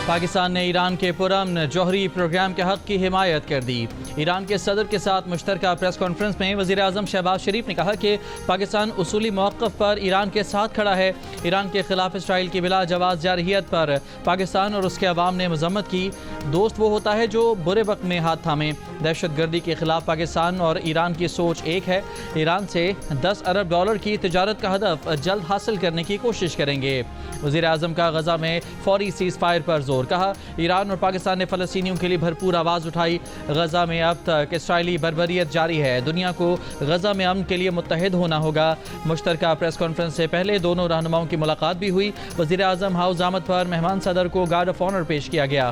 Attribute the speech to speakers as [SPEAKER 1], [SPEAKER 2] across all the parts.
[SPEAKER 1] پاکستان نے ایران کے پرامن جوہری پروگرام کے حق کی حمایت کر دی۔ ایران کے صدر کے ساتھ مشترکہ پریس کانفرنس میں وزیر اعظم شہباز شریف نے کہا کہ پاکستان اصولی موقف پر ایران کے ساتھ کھڑا ہے۔ ایران کے خلاف اسرائیل کی بلا جواز جارحیت پر پاکستان اور اس کے عوام نے مذمت کی۔ دوست وہ ہوتا ہے جو برے وقت میں ہاتھ تھامے۔ دہشت گردی کے خلاف پاکستان اور ایران کی سوچ ایک ہے۔ ایران سے $10 ارب کی تجارت کا ہدف جلد حاصل کرنے کی کوشش کریں گے۔ وزیر اعظم کا غزہ میں فوری سیز فائر پر زور، کہا ایران اور پاکستان نے فلسطینیوں کے لیے بھرپور آواز اٹھائی۔ غزہ میں اب تک اسرائیلی بربریت جاری ہے، دنیا کو غزہ میں امن کے لیے متحد ہونا ہوگا۔ مشترکہ پریس کانفرنس سے پہلے دونوں رہنماؤں کی ملاقات بھی ہوئی۔ وزیر اعظم ہاؤس آمد پر مہمان صدر کو گارڈ آف آنر پیش کیا گیا۔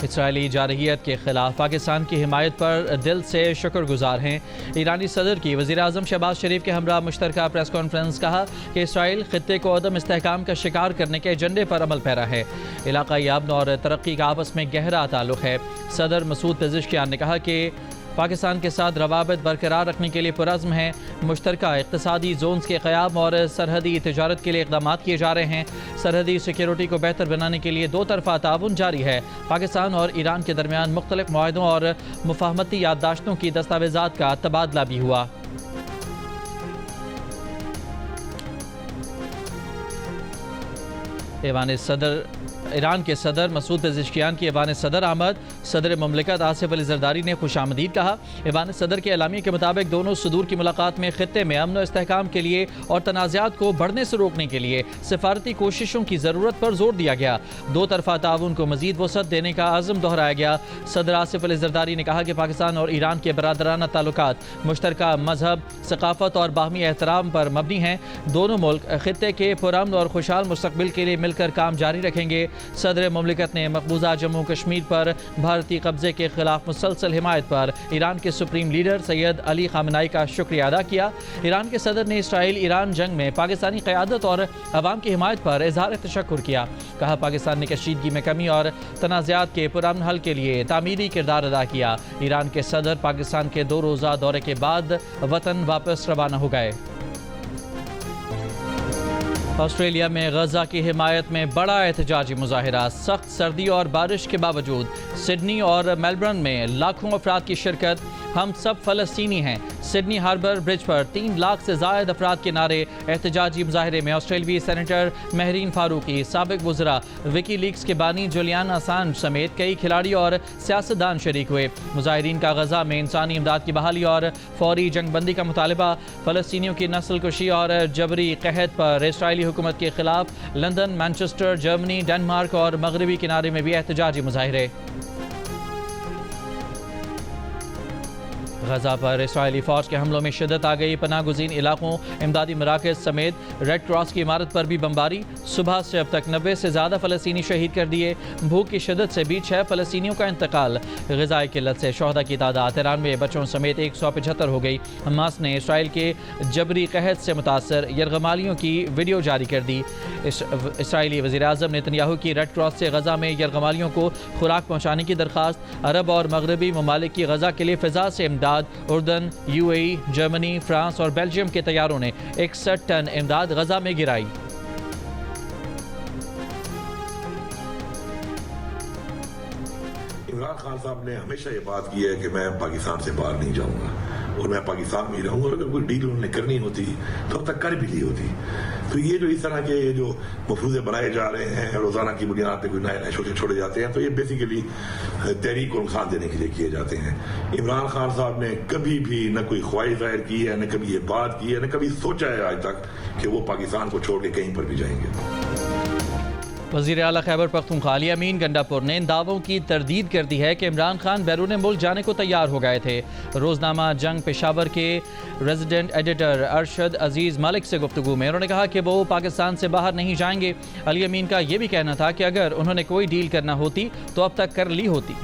[SPEAKER 1] اسرائیلی جارحیت کے خلاف پاکستان کی حمایت پر دل سے شکر گزار ہیں۔ ایرانی صدر کی وزیر اعظم شہباز شریف کے ہمراہ مشترکہ پریس کانفرنس، کہا کہ اسرائیل خطے کو عدم استحکام کا شکار کرنے کے ایجنڈے پر عمل پیرا ہے۔ علاقائی امن اور ترقی کا آپس میں گہرا تعلق ہے۔ صدر مسعود پزشکیان نے کہا کہ پاکستان کے ساتھ روابط برقرار رکھنے کے لیے پرعزم ہیں۔ مشترکہ اقتصادی زونز کے قیام اور سرحدی تجارت کے لیے اقدامات کیے جا رہے ہیں۔ سرحدی سیکیورٹی کو بہتر بنانے کے لیے دو طرفہ تعاون جاری ہے۔ پاکستان اور ایران کے درمیان مختلف معاہدوں اور مفاہمتی یادداشتوں کی دستاویزات کا تبادلہ بھی ہوا۔ ایران کے صدر مسعود پزشکیان کی ایوان صدر آمد، صدر مملکت آصف علی زرداری نے خوش آمدید کہا۔ ایوان صدر کے اعلامیے کے مطابق دونوں صدور کی ملاقات میں خطے میں امن و استحکام کے لیے اور تنازعات کو بڑھنے سے روکنے کے لیے سفارتی کوششوں کی ضرورت پر زور دیا گیا۔ دو طرفہ تعاون کو مزید وسعت دینے کا عزم دہرایا گیا۔ صدر آصف علی زرداری نے کہا کہ پاکستان اور ایران کے برادرانہ تعلقات مشترکہ مذہب، ثقافت اور باہمی احترام پر مبنی ہیں۔ دونوں ملک خطے کے پرامن اور خوشحال مستقبل کے لیے مل کر کام جاری رکھیں گے۔ صدر مملکت نے مقبوضہ جموں کشمیر پر بھارتی قبضے کے خلاف مسلسل حمایت پر ایران کے سپریم لیڈر سید علی خامنہئی کا شکریہ ادا کیا۔ ایران کے صدر نے اسرائیل ایران جنگ میں پاکستانی قیادت اور عوام کی حمایت پر اظہار تشکر کیا۔ کہا پاکستان نے کشیدگی میں کمی اور تنازعات کے پرامن حل کے لیے تعمیری کردار ادا کیا۔ ایران کے صدر پاکستان کے 2 روزہ دورے کے بعد وطن واپس روانہ ہو گئے۔ آسٹریلیا میں غزہ کی حمایت میں بڑا احتجاجی مظاہرہ، سخت سردی اور بارش کے باوجود سڈنی اور میلبرن میں لاکھوں افراد کی شرکت۔ ہم سب فلسطینی ہیں۔ سڈنی ہاربر برج پر 3 لاکھ سے زائد افراد کے نعرے۔ احتجاجی مظاہرے میں آسٹریلوی سینیٹر مہرین فاروقی، سابق وزراء، وکی لیکس کے بانی جولیان اسانج سمیت کئی کھلاڑی اور سیاستدان شریک ہوئے۔ مظاہرین کا غزہ میں انسانی امداد کی بحالی اور فوری جنگ بندی کا مطالبہ، فلسطینیوں کی نسل کشی اور جبری قحط پر اسرائیلی حکومت کے خلاف لندن، مانچسٹر، جرمنی، ڈنمارک اور مغربی کنارے میں بھی احتجاجی مظاہرے۔ غزہ پر اسرائیلی فوج کے حملوں میں شدت آ گئی۔ پناہ گزین علاقوں، امدادی مراکز سمیت ریڈ کراس کی عمارت پر بھی بمباری۔ صبح سے اب تک 90 سے زیادہ فلسطینی شہید کر دیے۔ بھوک کی شدت سے بھی 6 فلسطینیوں کا انتقال۔ غذائی قلت سے شہداء کی تعداد 93 بچوں سمیت 175 ہو گئی۔ حماس نے اسرائیل کے جبری قحط سے متاثر یرغمالیوں کی ویڈیو جاری کر دی۔ اسرائیلی وزیر اعظم نیتنیاہو کی ریڈ کراس سے غزہ میں یرغمالیوں کو خوراک پہنچانے کی درخواست۔ عرب اور مغربی ممالک کی غزہ کے لیے فضا سے امداد۔ اردن، UAE، جرمنی، فرانس اور بیلجیم کے طیاروں نے 61 ٹن امداد غزہ میں گرائی۔
[SPEAKER 2] عمران خان صاحب نے ہمیشہ یہ بات کی ہے کہ میں پاکستان سے باہر نہیں جاؤں گا اور میں پاکستان میں ہی رہوں گا، اور اگر کوئی ڈیل انہوں نے کرنی ہوتی تو اب تک کر بھی لی ہوتی۔ تو یہ جو اس طرح کے جو مفروضے بنائے جا رہے ہیں، روزانہ کی بنیاد پہ کوئی نئے نئے شوشے چھوڑے جاتے ہیں، تو یہ بیسیکلی تحریک کو نقصان دینے کے لیے کیے جاتے ہیں۔ عمران خان صاحب نے کبھی بھی نہ کوئی خواہش ظاہر کی ہے، نہ کبھی یہ بات کی ہے، نہ کبھی سوچا ہے آج تک کہ وہ پاکستان کو چھوڑ کے کہیں پر بھی جائیں گے۔
[SPEAKER 1] وزیر اعلیٰ خیبر پختونخوا علی امین گنڈاپور نے ان دعووں کی تردید کر دی ہے کہ عمران خان بیرون ملک جانے کو تیار ہو گئے تھے۔ روزنامہ جنگ پشاور کے ریزیڈنٹ ایڈیٹر ارشد عزیز ملک سے گفتگو میں انہوں نے کہا کہ وہ پاکستان سے باہر نہیں جائیں گے۔ علی امین کا یہ بھی کہنا تھا کہ اگر انہوں نے کوئی ڈیل کرنا ہوتی تو اب تک کر لی ہوتی۔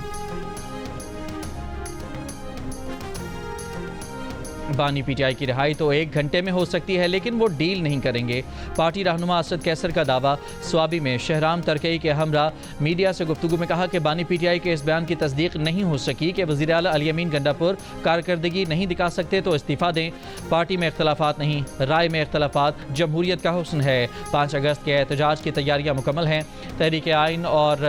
[SPEAKER 1] بانی پی ٹی آئی کی رہائی تو 1 گھنٹے میں ہو سکتی ہے لیکن وہ ڈیل نہیں کریں گے۔ پارٹی رہنما اسد کیسر کا دعویٰ سوابی میں شہرام ترکئی کے ہمراہ میڈیا سے گفتگو میں کہا کہ بانی پی ٹی آئی کے اس بیان کی تصدیق نہیں ہو سکی کہ وزیر اعلیٰ علی امین گنڈاپور کارکردگی نہیں دکھا سکتے تو استعفیٰ دیں۔ پارٹی میں اختلافات نہیں، رائے میں اختلافات جمہوریت کا حسن ہے۔ 5 اگست کے احتجاج کی تیاریاں مکمل ہیں۔ تحریک آئین اور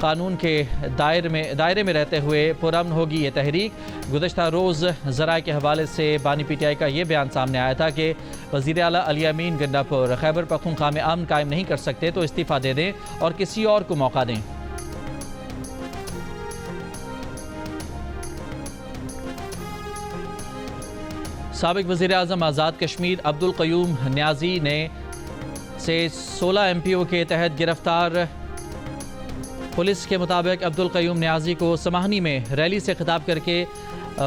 [SPEAKER 1] قانون کے دائرے میں رہتے ہوئے پرامن ہوگی یہ تحریک۔ گزشتہ روز ذرائع کے حوالے سے بانی پی ٹی آئی کا یہ بیان سامنے آیا تھا کہ وزیر اعلیٰ علی امین گنڈاپور خیبر پختونخوا میں امن قائم نہیں کر سکتے تو استعفیٰ دے دیں اور کسی اور کو موقع دیں۔ سابق وزیر اعظم آزاد کشمیر عبدالقیوم نیازی نے 16 ایم پی او کے تحت گرفتار پولیس کے مطابق عبدالقیوم نیازی کو سماہنی میں ریلی سے خطاب کر کے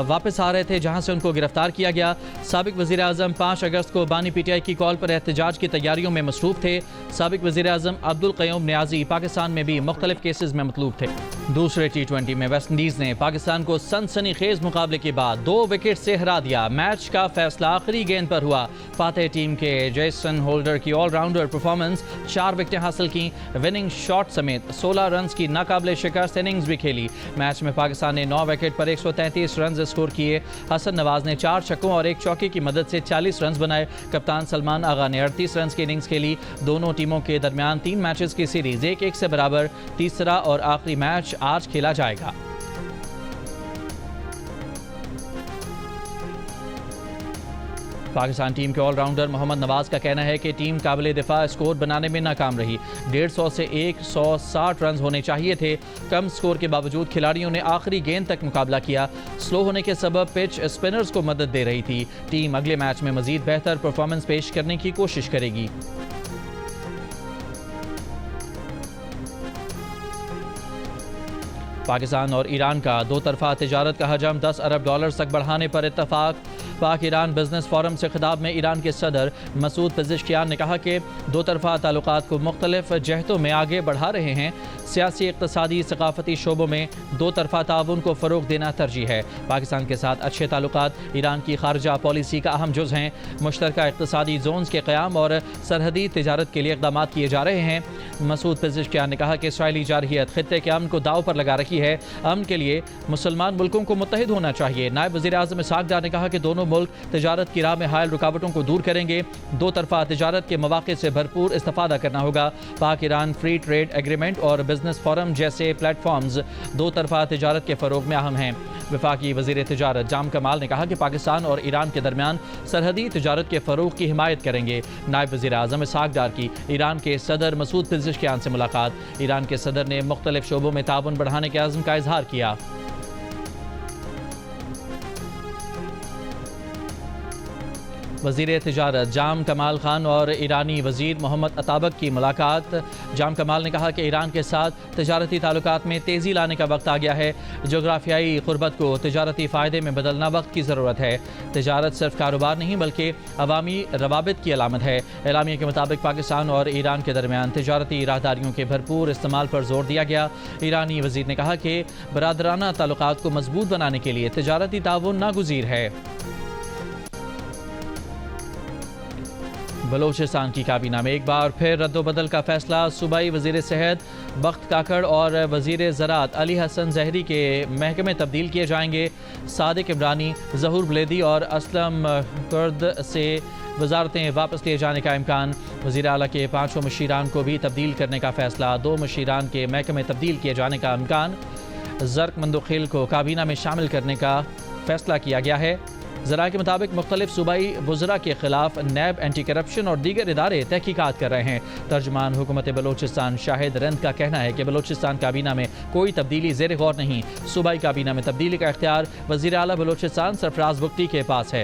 [SPEAKER 1] واپس آ رہے تھے جہاں سے ان کو گرفتار کیا گیا۔ سابق وزیر اعظم 5 اگست کو بانی پی ٹی آئی کی کال پر احتجاج کی تیاریوں میں مصروف تھے۔ سابق وزیر اعظم عبدالقیوم نیازی پاکستان میں بھی مختلف کیسز میں مطلوب تھے۔ دوسرے T20 میں ویسٹ انڈیز نے پاکستان کو سنسنی خیز مقابلے کے بعد 2 وکٹ سے ہرا دیا۔ میچ کا فیصلہ آخری گیند پر ہوا۔ فاتح ٹیم کے جیسن ہولڈر کی آل راؤنڈر پرفارمنس، 4 وکٹیں حاصل کیں، وننگ شاٹ سمیت 16 رنز کی ناقابل شکست اننگز بھی کھیلی۔ میچ میں پاکستان نے 9 وکٹ پر 133 رنز اسکور کیے۔ حسن نواز نے 4 چھکوں اور 1 چوکے کی مدد سے 40 رنز بنائے۔ کپتان سلمان آغا نے 38 رنز کی اننگز کھیلی۔ دونوں ٹیموں کے درمیان 3 میچز کی سیریز 1-1 سے برابر۔ تیسرا اور آخری میچ آج کھیلا جائے گا۔ پاکستان ٹیم کے آل راؤنڈر محمد نواز کا کہنا ہے کہ ٹیم قابل دفاع اسکور بنانے میں ناکام رہی۔ 150 سے 160 رنز ہونے چاہیے تھے۔ کم اسکور کے باوجود کھلاڑیوں نے آخری گیند تک مقابلہ کیا۔ سلو ہونے کے سبب پچ اسپنرز کو مدد دے رہی تھی۔ ٹیم اگلے میچ میں مزید بہتر پرفارمنس پیش کرنے کی کوشش کرے گی۔ پاکستان اور ایران کا 2 طرفہ تجارت کا حجم $10 ارب تک بڑھانے پر اتفاق۔ پاک ایران بزنس فورم سے خطاب میں ایران کے صدر مسعود پزشکیان نے کہا کہ 2 طرفہ تعلقات کو مختلف جہتوں میں آگے بڑھا رہے ہیں۔ سیاسی، اقتصادی، ثقافتی شعبوں میں 2 طرفہ تعاون کو فروغ دینا ترجیح ہے۔ پاکستان کے ساتھ اچھے تعلقات ایران کی خارجہ پالیسی کا اہم جز ہیں۔ مشترکہ اقتصادی زونز کے قیام اور سرحدی تجارت کے لیے اقدامات کیے جا رہے ہیں۔ مسعود پزشکیان نے کہا کہ اسرائیلی جارحیت خطے کے امن کو داؤ پر لگا رکھی ہے۔ امن کے لیے مسلمان ملکوں کو متحد ہونا چاہیے۔ نائب وزیر اعظم اسحاق ڈار نے کہا کہ دونوں ملک تجارت کی راہ میں حائل رکاوٹوں کو دور کریں گے۔ 2 طرفہ تجارت کے مواقع سے بھرپور استفادہ کرنا ہوگا۔ پاک ایران فری ٹریڈ ایگریمنٹ اور بزنس فورم جیسے پلیٹ فارمز 2 طرفہ تجارت کے فروغ میں اہم ہیں۔ وفاقی وزیر تجارت جام کمال نے کہا کہ پاکستان اور ایران کے درمیان سرحدی تجارت کے فروغ کی حمایت کریں گے۔ نائب وزیر اعظم اسحاق ڈار کی ایران کے صدر مسعود پزشکیان سے ملاقات۔ ایران کے صدر نے مختلف شعبوں میں تعاون بڑھانے کے عزم کا اظہار کیا۔ وزیر تجارت جام کمال خان اور ایرانی وزیر محمد عطابک کی ملاقات۔ جام کمال نے کہا کہ ایران کے ساتھ تجارتی تعلقات میں تیزی لانے کا وقت آ گیا ہے۔ جغرافیائی قربت کو تجارتی فائدے میں بدلنا وقت کی ضرورت ہے۔ تجارت صرف کاروبار نہیں بلکہ عوامی روابط کی علامت ہے۔ اعلامیہ کے مطابق پاکستان اور ایران کے درمیان تجارتی راہداریوں کے بھرپور استعمال پر زور دیا گیا۔ ایرانی وزیر نے کہا کہ برادرانہ تعلقات کو مضبوط بنانے کے لیے تجارتی تعاون ناگزیر ہے۔ بلوچستان کی کابینہ میں ایک بار پھر رد و بدل کا فیصلہ۔ صوبائی وزیر صحت بخت کاکڑ اور وزیر زراعت علی حسن زہری کے محکمے تبدیل کیے جائیں گے۔ صادق عمرانی، ظہور بلیدی اور اسلم کرد سے وزارتیں واپس لیے جانے کا امکان۔ وزیر اعلیٰ کے 5 مشیران کو بھی تبدیل کرنے کا فیصلہ۔ 2 مشیران کے محکمے تبدیل کیے جانے کا امکان۔ زرق مندوخیل کو کابینہ میں شامل کرنے کا فیصلہ کیا گیا ہے۔ ذرائع کے مطابق مختلف صوبائی وزراء کے خلاف نیب، اینٹی کرپشن اور دیگر ادارے تحقیقات کر رہے ہیں۔ ترجمان حکومت بلوچستان شاہد رند کا کہنا ہے کہ بلوچستان کابینہ میں کوئی تبدیلی زیر غور نہیں۔ صوبائی کابینہ میں تبدیلی کا اختیار وزیر اعلیٰ بلوچستان سرفراز بگٹی کے پاس ہے۔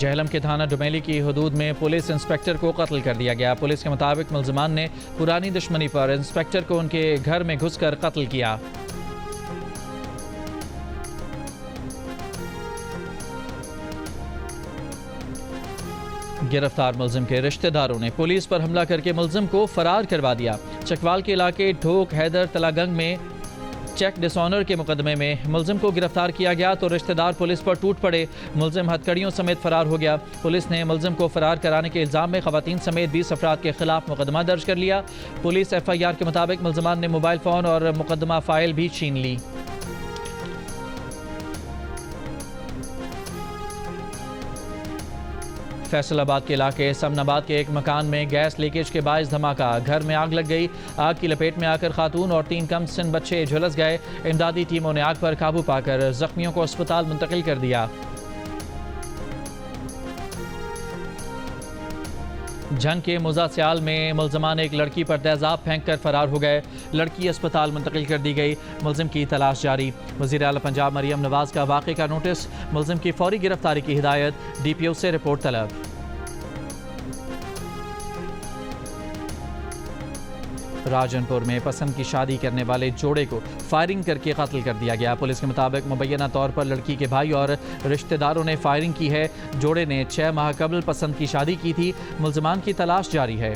[SPEAKER 1] جہلم کے تھانہ ڈومیلی کی حدود میں پولیس انسپکٹر کو قتل کر دیا گیا۔ پولیس کے مطابق ملزمان نے پرانی دشمنی پر انسپکٹر کو ان کے گھر میں گھس کر قتل کیا۔ گرفتار ملزم کے رشتہ داروں نے پولیس پر حملہ کر کے ملزم کو فرار کروا دیا۔ چکوال کے علاقے ڈھوک حیدر تلاگنگ میں چیک ڈس آنر کے مقدمے میں ملزم کو گرفتار کیا گیا تو رشتہ دار پولیس پر ٹوٹ پڑے۔ ملزم ہتھکڑیوں سمیت فرار ہو گیا۔ پولیس نے ملزم کو فرار کرانے کے الزام میں خواتین سمیت 20 افراد کے خلاف مقدمہ درج کر لیا۔ پولیس ایف آئی آر کے مطابق ملزمان نے موبائل فون اور مقدمہ فائل بھی چھین لی۔ فیصل آباد کے علاقے سمن آباد کے ایک مکان میں گیس لیکیج کے باعث دھماکہ، گھر میں آگ لگ گئی۔ آگ کی لپیٹ میں آ کر خاتون اور 3 کم سن بچے جھلس گئے۔ امدادی ٹیموں نے آگ پر قابو پا کر زخمیوں کو اسپتال منتقل کر دیا۔ جھنگ کے موزہ سیال میں ملزمان ایک لڑکی پر تیزاب پھینک کر فرار ہو گئے۔ لڑکی اسپتال منتقل کر دی گئی۔ ملزم کی تلاش جاری۔ وزیر اعلیٰ پنجاب مریم نواز کا واقعے کا نوٹس، ملزم کی فوری گرفتاری کی ہدایت، ڈی پی او سے رپورٹ طلب۔ راجن پور میں پسند کی شادی کرنے والے جوڑے کو فائرنگ کر کے قتل کر دیا گیا۔ پولیس کے مطابق مبینہ طور پر لڑکی کے بھائی اور رشتہ داروں نے فائرنگ کی ہے۔ جوڑے نے 6 ماہ قبل پسند کی شادی کی تھی۔ ملزمان کی تلاش جاری ہے۔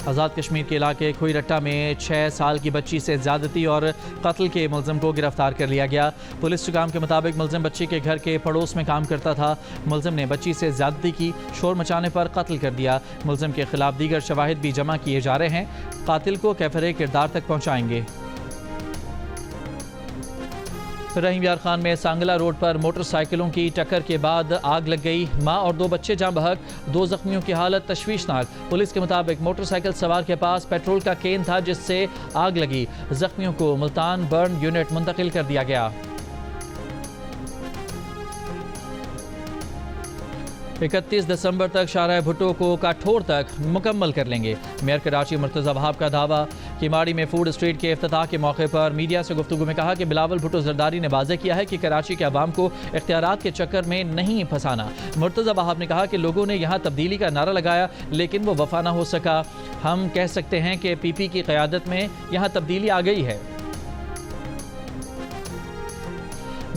[SPEAKER 1] آزاد کشمیر کے علاقے کھوئی رٹا میں 6 سال کی بچی سے زیادتی اور قتل کے ملزم کو گرفتار کر لیا گیا۔ پولیس حکام کے مطابق ملزم بچی کے گھر کے پڑوس میں کام کرتا تھا۔ ملزم نے بچی سے زیادتی کی، شور مچانے پر قتل کر دیا۔ ملزم کے خلاف دیگر شواہد بھی جمع کیے جا رہے ہیں۔ قاتل کو کیفر کردار تک پہنچائیں گے۔ رحیم یار خان میں سانگلہ روڈ پر موٹر سائیکلوں کی ٹکر کے بعد آگ لگ گئی۔ ماں اور 2 بچے جاں بحق، 2 زخمیوں کی حالت تشویشناک۔ پولیس کے مطابق موٹر سائیکل سوار کے پاس پیٹرول کا کین تھا جس سے آگ لگی۔ زخمیوں کو ملتان برن یونٹ منتقل کر دیا گیا۔ 31 دسمبر تک شاہراہ بھٹو کو کاٹھور تک مکمل کر لیں گے۔ میئر کراچی مرتضی وہاب کا دعویٰ۔ کیماڑی میں فوڈ اسٹریٹ کے افتتاح کے موقع پر میڈیا سے گفتگو میں کہا کہ بلاول بھٹو زرداری نے واضح کیا ہے کہ کراچی کے عوام کو اختیارات کے چکر میں نہیں پھنسانا۔ مرتضی وہاب نے کہا کہ لوگوں نے یہاں تبدیلی کا نعرہ لگایا لیکن وہ وفا نہ ہو سکا۔ ہم کہہ سکتے ہیں کہ پی پی کی قیادت میں یہاں تبدیلی آ گئی ہے۔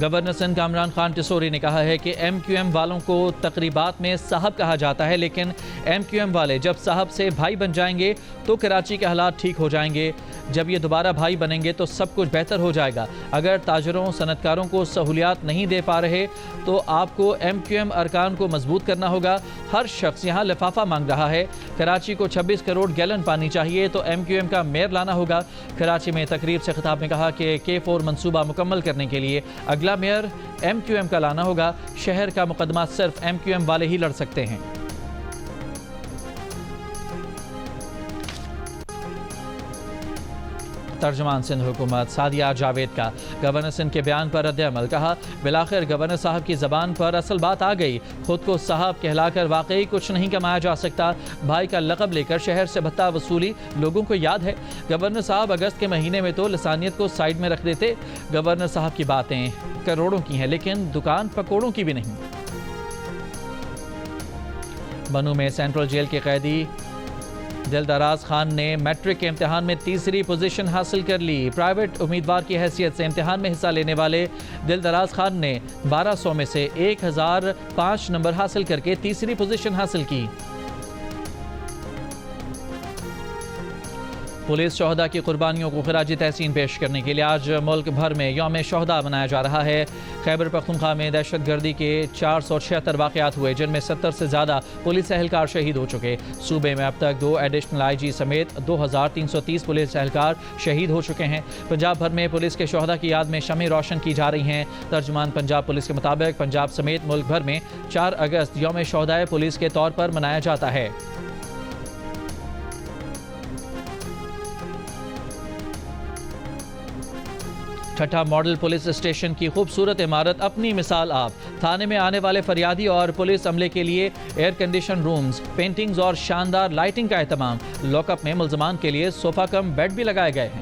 [SPEAKER 1] گورنر سندھ کامران خان ٹسوری نے کہا ہے کہ ایم کیو ایم والوں کو تقریبات میں صاحب کہا جاتا ہے لیکن ایم کیو ایم والے جب صاحب سے بھائی بن جائیں گے تو کراچی کے حالات ٹھیک ہو جائیں گے۔ جب یہ دوبارہ بھائی بنیں گے تو سب کچھ بہتر ہو جائے گا۔ اگر تاجروں صنعتکاروں کو سہولیات نہیں دے پا رہے تو آپ کو ایم کیو ایم ارکان کو مضبوط کرنا ہوگا۔ ہر شخص یہاں لفافہ مانگ رہا ہے۔ کراچی کو 26 کروڑ گیلن پانی چاہیے تو ایم کیو ایم کا میئر لانا ہوگا۔ کراچی میں تقریب سے خطاب میں کہا کہ K4 منصوبہ مکمل کرنے کے لیے اگلا میئر ایم کیو ایم کا لانا ہوگا۔ شہر کا مقدمہ صرف ایم کیو ایم والے ہی لڑ سکتے ہیں۔ ترجمان سندھ حکومت سعدیہ جاوید کا گورنر سندھ کے بیان پر رد عمل، کہا بالآخر گورنر صاحب کی زبان پر اصل بات آ گئی۔ خود کو صاحب کہلا کر واقعی کچھ نہیں کمایا جا سکتا۔ بھائی کا لقب لے کر شہر سے بھتہ وصولی لوگوں کو یاد ہے۔ گورنر صاحب اگست کے مہینے میں تو لسانیت کو سائیڈ میں رکھ دیتے۔ گورنر صاحب کی باتیں کروڑوں کی ہیں لیکن دکان پکوڑوں کی بھی نہیں۔ بنو میں سینٹرل جیل کے قیدی دل دراز خان نے میٹرک کے امتحان میں تیسری پوزیشن حاصل کر لی۔ پرائیویٹ امیدوار کی حیثیت سے امتحان میں حصہ لینے والے دل دراز خان نے 1200 میں سے 1005 نمبر حاصل کر کے تیسری پوزیشن حاصل کی۔ پولیس شہداء کی قربانیوں کو خراج تحسین پیش کرنے کے لیے آج ملک بھر میں یوم شہداء منایا جا رہا ہے۔ خیبر پختونخوا میں دہشت گردی کے 476 واقعات ہوئے جن میں 70 سے زیادہ پولیس اہلکار شہید ہو چکے۔ صوبے میں اب تک 2 ایڈیشنل آئی جی سمیت 2330 پولیس اہلکار شہید ہو چکے ہیں۔ پنجاب بھر میں پولیس کے شہداء کی یاد میں شمع روشن کی جا رہی ہیں۔ ترجمان پنجاب پولیس کے مطابق پنجاب سمیت ملک بھر میں 4 اگست یوم شہداء پولیس کے طور پر منایا جاتا ہے۔ ٹھٹھہ ماڈل پولیس اسٹیشن کی خوبصورت عمارت اپنی مثال آپ۔ تھانے میں آنے والے فریادی اور پولیس عملے کے لیے ایئر کنڈیشن رومز، پینٹنگز اور شاندار لائٹنگ کا اہتمام۔ لاک اپ میں ملزمان کے لیے صوفہ کم بیڈ بھی لگائے گئے ہیں۔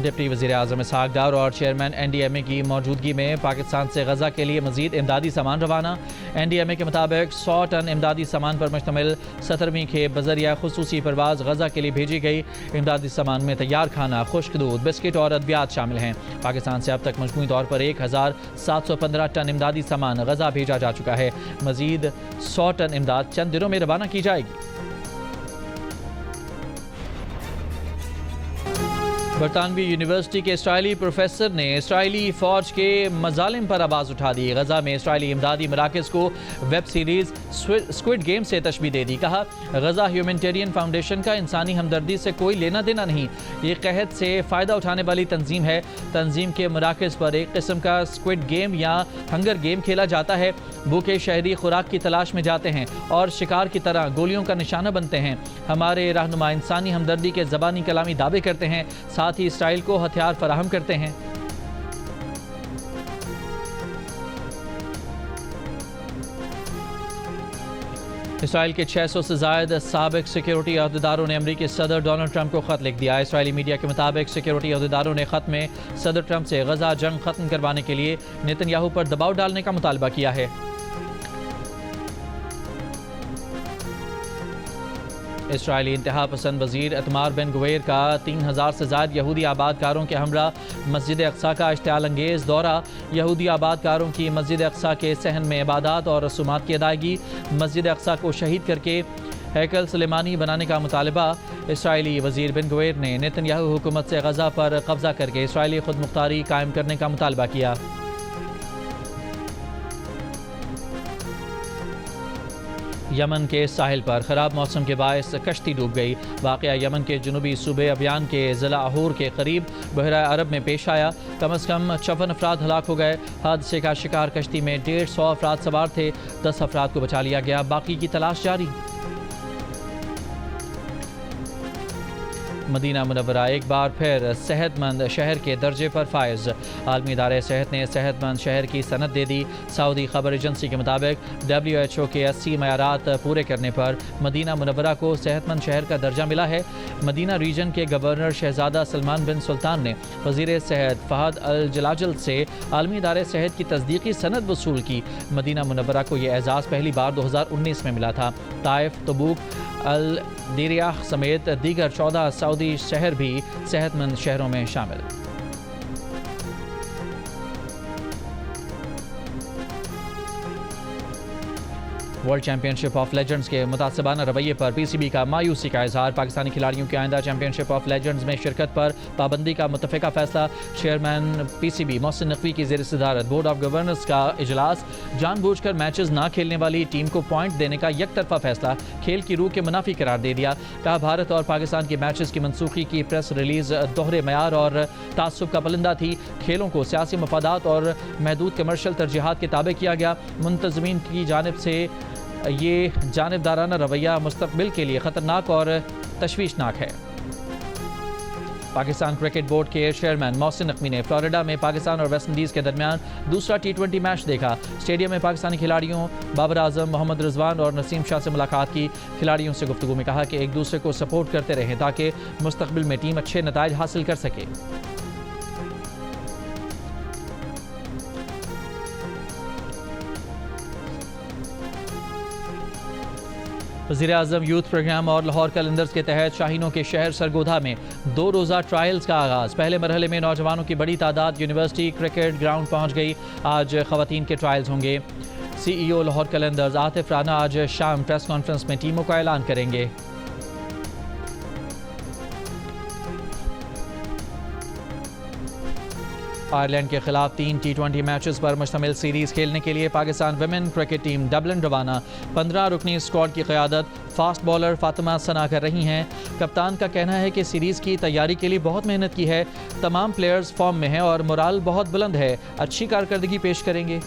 [SPEAKER 1] ڈپٹی وزیر اعظم اسحاق ڈار اور چیئرمین NDMA کی موجودگی میں پاکستان سے غزہ کے لیے مزید امدادی سامان روانہ۔ NDMA کے مطابق 100 ٹن امدادی سامان پر مشتمل 17ویں کھیپ بذریعہ خصوصی پرواز غزہ کے لیے بھیجی گئی۔ امدادی سامان میں تیار کھانا، خشک دودھ، بسکٹ اور ادویات شامل ہیں۔ پاکستان سے اب تک مجموعی طور پر 1715 ٹن امدادی سامان غزہ بھیجا جا چکا ہے۔ مزید 100 ٹن امداد چند دنوں میں روانہ کی جائے گی۔ برطانوی یونیورسٹی کے اسرائیلی پروفیسر نے اسرائیلی فوج کے مظالم پر آواز اٹھا دی۔ غزہ میں اسرائیلی امدادی مراکز کو ویب سیریز اسکوئڈ گیم سے تشبیہ دے دی۔ کہا، غزہ ہیومینٹیرین فاؤنڈیشن کا انسانی ہمدردی سے کوئی لینا دینا نہیں، یہ قحط سے فائدہ اٹھانے والی تنظیم ہے۔ تنظیم کے مراکز پر ایک قسم کا اسکوئڈ گیم یا ہنگر گیم کھیلا جاتا ہے۔ بھوکے شہری خوراک کی تلاش میں جاتے ہیں اور شکار کی طرح گولیوں کا نشانہ بنتے ہیں۔ ہمارے رہنما انسانی ہمدردی کے زبانی کلامی دعوے کرتے ہیں، ساتھ ہی اسرائیل کو ہتھیار فراہم کرتے ہیں۔ اسرائیل کے 600 سے زائد سابق سیکیورٹی عہدیداروں نے امریکی صدر ڈونلڈ ٹرمپ کو خط لکھ دیا۔ اسرائیلی میڈیا کے مطابق سیکیورٹی عہدیداروں نے خط میں صدر ٹرمپ سے غزہ جنگ ختم کروانے کے لیے نتن یاہو پر دباؤ ڈالنے کا مطالبہ کیا ہے۔ اسرائیلی انتہا پسند وزیر اتمار بن گویر کا 3000 سے زائد یہودی آباد کاروں کے ہمراہ مسجد اقصیٰ کا اشتعال انگیز دورہ۔ یہودی آباد کاروں کی مسجد اقصیٰ کے صحن میں عبادات اور رسومات کی ادائیگی۔ مسجد اقصیٰ کو شہید کر کے ہیکل سلیمانی بنانے کا مطالبہ۔ اسرائیلی وزیر بن گویر نے نتن یاہو حکومت سے غزہ پر قبضہ کر کے اسرائیلی خود مختاری قائم کرنے کا مطالبہ کیا۔ یمن کے ساحل پر خراب موسم کے باعث کشتی ڈوب گئی۔ واقعہ یمن کے جنوبی صوبے ابیان کے ضلع اہور کے قریب بحیرہ عرب میں پیش آیا۔ کم از کم 56 افراد ہلاک ہو گئے۔ حادثے کا شکار کشتی میں 150 افراد سوار تھے۔ 10 افراد کو بچا لیا گیا، باقی کی تلاش جاری۔ مدینہ منورہ ایک بار پھر صحت مند شہر کے درجے پر فائز۔ عالمی ادارہ صحت نے صحت مند شہر کی سند دے دی۔ سعودی خبر ایجنسی کے مطابق WHO کے 80 معیارات پورے کرنے پر مدینہ منورہ کو صحت مند شہر کا درجہ ملا ہے۔ مدینہ ریجن کے گورنر شہزادہ سلمان بن سلطان نے وزیر صحت فہد الجلاجل سے عالمی ادارہ صحت کی تصدیقی سند وصول کی۔ مدینہ منورہ کو یہ اعزاز پہلی بار 2019 میں ملا تھا۔ طائف، تبوک، الدیریاح سمیت دیگر 14 سعودی شہر بھی صحت مند شہروں میں شامل۔ World champion ship of legends کے متعصبانہ رویے پر PCB کا مایوسی کا اظہار۔ پاکستانی کھلاڑیوں کی آئندہ چیمپئن شپ آف لیجنڈز میں شرکت پر پابندی کا متفقہ فیصلہ۔ چیئرمین PCB محسن نقوی کی زیر صدارت بورڈ آف گورنرز کا اجلاس۔ جان بوجھ کر میچز نہ کھیلنے والی ٹیم کو پوائنٹ دینے کا یک طرفہ فیصلہ کھیل کی روح کے منافی قرار دے دیا۔ کہا، بھارت اور پاکستان کے میچز کی منسوخی کی پریس ریلیز دوہرے معیار اور تعصب کا پلندہ تھی۔ کھیلوں کو سیاسی مفادات اور محدود کمرشل ترجیحات کے تابع کیا گیا۔ منتظمین کی جانب سے یہ جانبدارانہ رویہ مستقبل کے لیے خطرناک اور تشویشناک ہے۔ پاکستان کرکٹ بورڈ کے چیئرمین محسن نقوی نے فلوریڈا میں پاکستان اور ویسٹ انڈیز کے درمیان دوسرا T20 میچ دیکھا۔ اسٹیڈیم میں پاکستانی کھلاڑیوں بابر اعظم، محمد رضوان اور نسیم شاہ سے ملاقات کی۔ کھلاڑیوں سے گفتگو میں کہا کہ ایک دوسرے کو سپورٹ کرتے رہیں تاکہ مستقبل میں ٹیم اچھے نتائج حاصل کر سکے۔ وزیر اعظم یوتھ پروگرام اور لاہور کیلنڈرز کے تحت شاہینوں کے شہر سرگودھا میں 2 روزہ ٹرائلز کا آغاز۔ پہلے مرحلے میں نوجوانوں کی بڑی تعداد یونیورسٹی کرکٹ گراؤنڈ پہنچ گئی۔ آج خواتین کے ٹرائلز ہوں گے۔ CEO لاہور کیلنڈرز عاطف رانا آج شام پریس کانفرنس میں ٹیموں کا اعلان کریں گے۔ آئرلینڈ کے خلاف 3 T20 میچز پر مشتمل سیریز کھیلنے کے لیے Pakistan women cricket team Dublin روانہ۔ 15 رکنی اسکواڈ کی قیادت فاسٹ بالر فاطمہ ثنا کر رہی ہیں۔ کپتان کا کہنا ہے کہ سیریز کی تیاری کے لیے بہت محنت کی ہے۔ تمام پلیئرز فارم میں ہیں اور مورال بہت بلند ہے، اچھی کارکردگی پیش کریں گے۔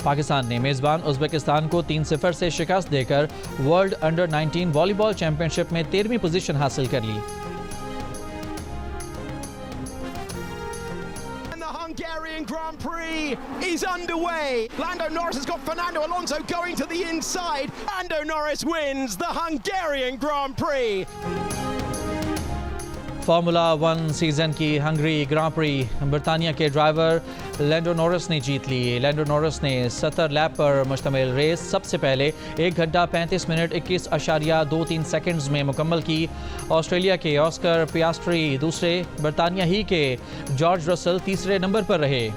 [SPEAKER 1] پاکستان نے میزبان ازبکستان کو 3-0 سے شکست دے کر ورلڈ انڈر 19 والی بال چیمپئن شپ میں 13ویں پوزیشن حاصل کر لی۔
[SPEAKER 3] Hungarian Grand Prix is underway. Lando Norris has got Fernando Alonso going to the inside. Lando Norris wins the Hungarian Grand Prix.
[SPEAKER 1] Formula one season کی ہنگری گراں پری برطانیہ کے ڈرائیور لینڈو نورس نے جیت لی. لینڈو نورس نے 70 لیپ پر مشتمل ریس سب سے پہلے 1 گھنٹہ 35 منٹ 21.23 سیکنڈز میں مکمل کی. آسٹریلیا کے آسکر پیاسٹری دوسرے، برطانیہ ہی کے جارج رسل تیسرے نمبر پر رہے.